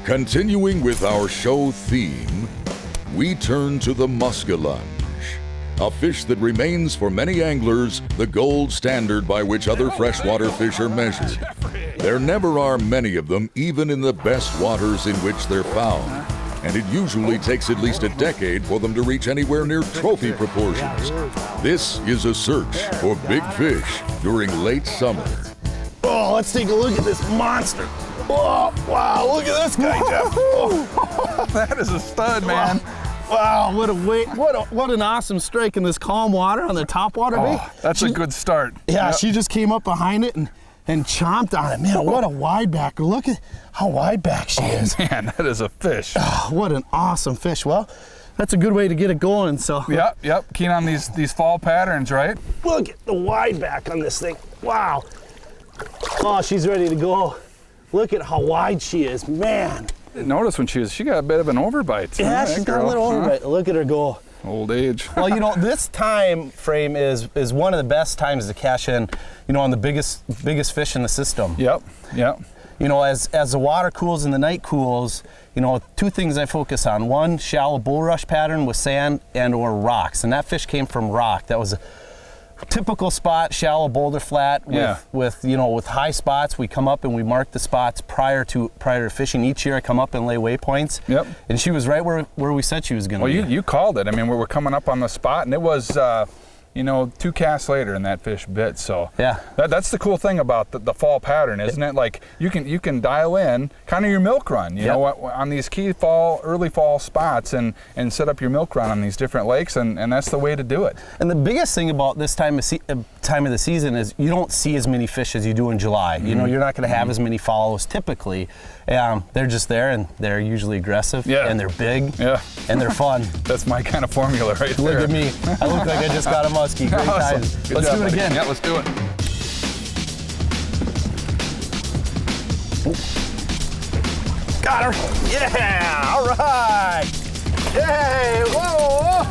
Continuing with our show theme, we turn to the muskellunge, a fish that remains for many anglers the gold standard by which other freshwater fish are measured. There never are many of them, even in the best waters in which they're found, and it usually takes at least a decade for them to reach anywhere near trophy proportions. This is a search for big fish during late summer. Oh, let's take a look at this monster. Oh, wow, look at this guy, Jeff. Oh. That is a stud, man. Wow, what a weight, what an awesome strike in this calm water on the top water bait. That's a good start. Yeah, yep. She just came up behind it and chomped on it. Man, what a wide back. Look at how wide back she is. Man, that is a fish. Oh, what an awesome fish. Well, that's a good way to get it going, so. Yep, keen on these fall patterns, right? Look at the wide back on this thing. Wow. Oh, she's ready to go. Look at how wide she is, man. Notice when she got a bit of an overbite. Yeah, she's got a little overbite. Look at her go. Old age. Well, you know, this time frame is one of the best times to cash in, you know, on the biggest fish in the system. Yep. You know, as the water cools and the night cools, you know, two things I focus on. One, shallow bulrush pattern with sand and or rocks. And that fish came from rock. That was a typical spot, shallow boulder flat with you know, with high spots. We come up and we mark the spots prior to fishing. Each year I come up and lay waypoints. Yep. And she was right where we said she was going to be. Well, you called it. I mean, we were coming up on the spot, and it was you know, 2 casts later and that fish bit. So yeah, that's the cool thing about the fall pattern, isn't it? Like you can dial in kind of your milk run, you know, on these key early fall spots and set up your milk run on these different lakes, and that's the way to do it. And the biggest thing about this time of the season is you don't see as many fish as you do in July. You know, you're not going to have as many follows typically. They're just there, and they're usually aggressive, and they're big, and they're fun. That's my kind of formula right there. Look at me. I look like I just got a muskie. Great awesome. times. Good Let's job, do it again. Yeah, let's do it. Got her. Yeah, all right. Yay, whoa,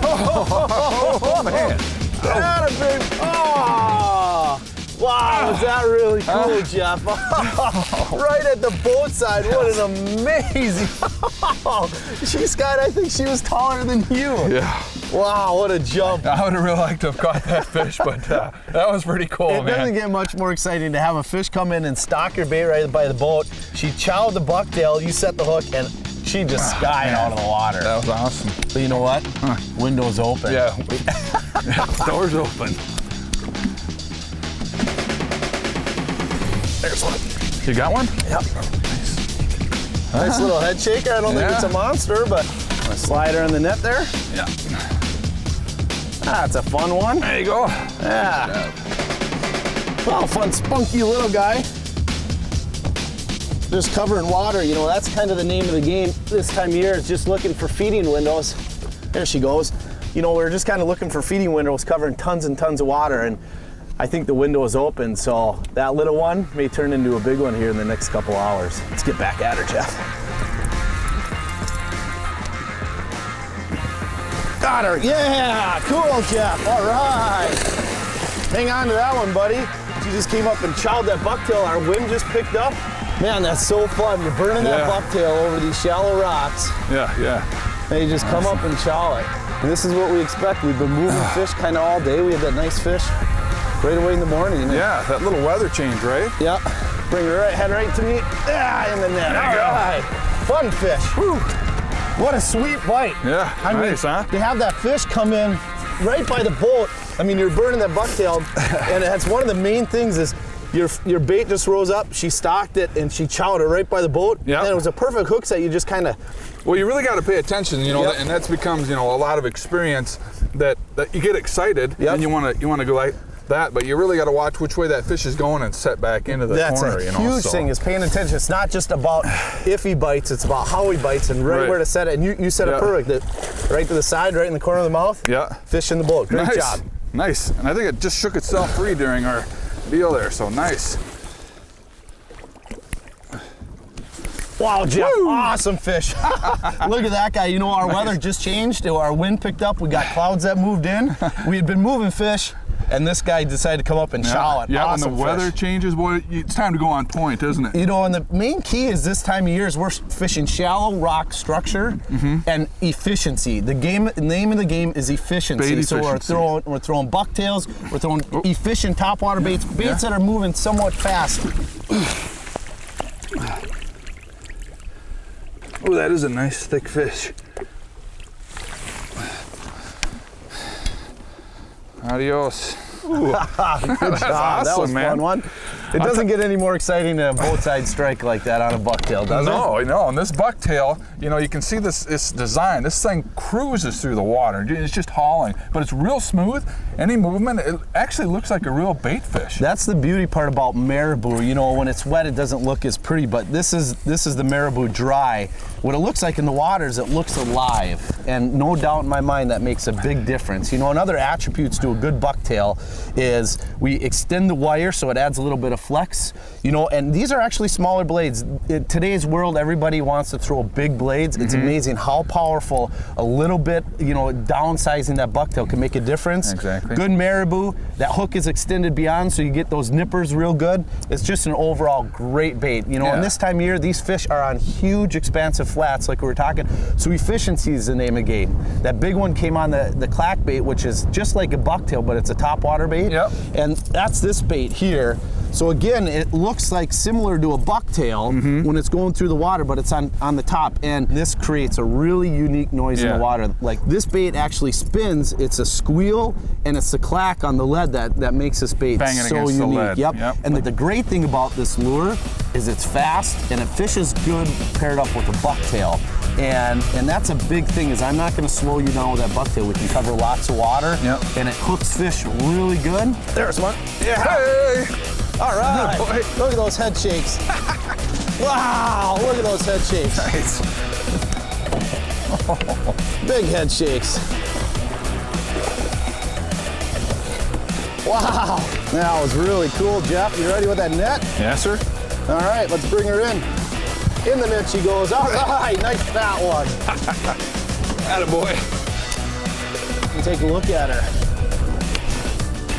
oh, man. That a big, oh. Wow, was that really cool, Jeff? Right at the boat side, what an amazing, Scott, I think she was taller than you. Yeah. Wow, what a jump. I would have really liked to have caught that fish, but that was pretty cool, man. It doesn't get much more exciting to have a fish come in and stalk your bait right by the boat. She chowed the bucktail, you set the hook, and she just skied out of the water. That was awesome. But you know what? Window's open. Yeah, door's open. There's one. You got one? Yep. Nice little head shaker. I don't think it's a monster, but a slider in the net there. Yeah. That's a fun one. There you go. Yeah. Well, fun, spunky little guy. Just covering water, you know, that's kind of the name of the game this time of year, is just looking for feeding windows. There she goes. You know, we're just kind of looking for feeding windows covering tons and tons of water, and I think the window is open, so that little one may turn into a big one here in the next couple hours. Let's get back at her, Jeff. Got her, yeah, cool, Jeff, all right. Hang on to that one, buddy. She just came up and chowed that bucktail. Our wind just picked up. Man, that's so fun. You're burning that bucktail over these shallow rocks. Yeah. And you just come up and chow it. And this is what we expect. We've been moving fish kind of all day. We had that nice fish right away in the morning. Yeah, that little weather change, right? Yeah. Bring her head right to me. Yeah, in the net. All right. Fun fish. Whew. What a sweet bite. Yeah, nice, huh? To have that fish come in right by the boat. I mean, you're burning that bucktail, and that's one of the main things is your bait just rose up, she stalked it, and she chowed it right by the boat. Yeah. And it was a perfect hook set. You just kind of... Well, you really got to pay attention, you know, and that becomes, you know, a lot of experience that you get excited and you want to go like that, but you really got to watch which way that fish is going and set back into the corner. That's a huge thing, is paying attention. It's not just about if he bites, it's about how he bites and where to set it. And you set it perfect. Right to the side, right in the corner of the mouth. Yeah. Fish in the boat. Great job. Nice. And I think it just shook itself free during our deal there, so nice. Wow, Jeff, awesome fish. Look at that guy. You know, our weather just changed. Our wind picked up. We got clouds that moved in. We had been moving fish. and this guy decided to come up and chow it. Yeah, awesome when the weather fish. changes, boy, it's time to go on point, isn't it? You know, and the main key is this time of year is we're fishing shallow rock structure and efficiency. The name of the game is efficiency. Bait so efficiency. we're throwing bucktails, we're throwing efficient topwater baits, that are moving somewhat fast. Oh, that is a nice thick fish. Adios. Good job. Awesome, that was a man. fun one. It doesn't get any more exciting than a both side strike like that on a bucktail, does it? No, no. And this bucktail, you know, you can see this design. This thing cruises through the water. It's just hauling, but it's real smooth. Any movement, it actually looks like a real bait fish. That's the beauty part about marabou. You know, when it's wet, it doesn't look as pretty, but this is the marabou dry. What it looks like in the water is it looks alive, and no doubt in my mind that makes a big difference. You know, another attributes to a good bucktail is we extend the wire so it adds a little bit of flex. You know, and these are actually smaller blades. In today's world, everybody wants to throw big blades. It's amazing how powerful a little bit, you know, downsizing that bucktail can make a difference. Exactly. Good marabou, that hook is extended beyond so you get those nippers real good. It's just an overall great bait. You know, and this time of year, these fish are on huge expansive flats like we were talking. So efficiency is the name of the game. That big one came on the clack bait, which is just like a bucktail, but it's a topwater bait. Yep. And that's this bait here. So again, it looks like similar to a bucktail when it's going through the water, but it's on the top. And this creates a really unique noise in the water. Like this bait actually spins, it's a squeal, and it's the clack on the lead that makes this bait Banging so against unique. the lead. Yep. And the great thing about this lure is it's fast and it fishes good paired up with a bucktail. And that's a big thing, is I'm not gonna slow you down with that bucktail. We can cover lots of water, and it hooks fish really good. There's one. Yeah. Hey! All right. Look at those head shakes. Wow, look at those head shakes. Nice. Big head shakes. Wow, that was really cool, Jeff. You ready with that net? Yes, sir. All right, let's bring her in. In the net she goes. All right, nice fat one. Attaboy. And take a look at her.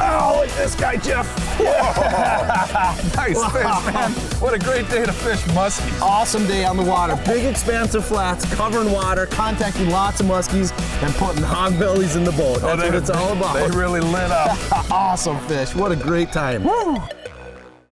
Oh, look at this guy, Jeff. Nice fish, man. What a great day to fish muskies. Awesome day on the water. Big expansive flats, covering water, contacting lots of muskies, and putting hog bellies in the boat. That's what it's all about. They really lit up. Awesome fish. What a great time. Woo.